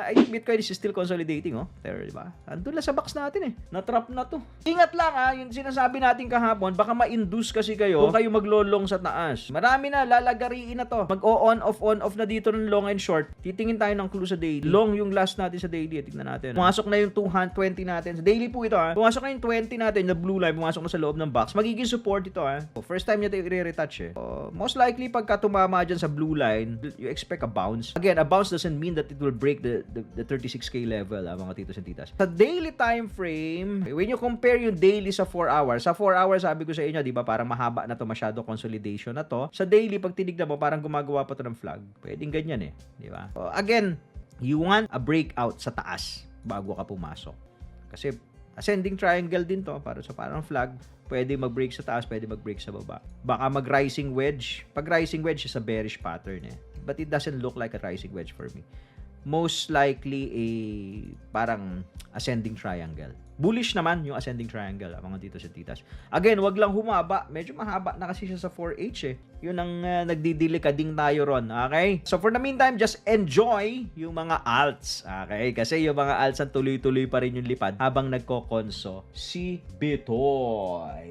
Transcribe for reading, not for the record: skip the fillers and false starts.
I think Bitcoin is still consolidating, oh. Pero, di ba? Andun lang sa box natin, eh. Na-trap na to. Ingat lang, ha. Yung sinasabi natin kahapon, baka ma-induce kasi kayo kung kayo maglolong sa taas. Marami na, lalagariin na to. Mag-on off na dito ng long and short. Titingin tayo ng clue sa daily. Long yung last natin sa daily. Tignan natin. Pumasok na yung 220 natin. Sa daily po ito, ha. Pumasok na yung 20 natin, na blue line. Pumasok na sa loob ng box. Magiging support ito, ha. First time niya ito i-retouch, eh. Most likely, pagka tumama dyan sa blue line, you expect a bounce. Again, a bounce doesn't mean that it will break the 36K level, mga titos and titas. Sa daily time frame, when you compare yung daily sa 4 hours, sa 4 hours, sabi ko sa inyo, di ba, parang mahaba na to, masyado consolidation na to. Sa daily, pag tinignan mo, parang gumagawa pa to ng flag. Pwedeng ganyan, eh. Di ba? Again, you want a breakout sa taas bago ka pumasok. Kasi ascending triangle din to, para sa parang flag. Pwede mag-break sa taas, pwede mag-break sa baba. Baka mag-rising wedge. Pag rising wedge is a bearish pattern, eh. But it doesn't look like a rising wedge for me. Most likely a parang ascending triangle. Bullish naman yung ascending triangle, mga titos at titas. Again, wag lang humaba. Medyo mahaba na kasi siya sa 4H, eh. Yun ang nagdidelikading tayo ron. Okay? So for the meantime, just enjoy yung mga alts. Okay? Kasi yung mga alts ang tuloy-tuloy pa rin yung lipad habang nagkokonso si Bitoy.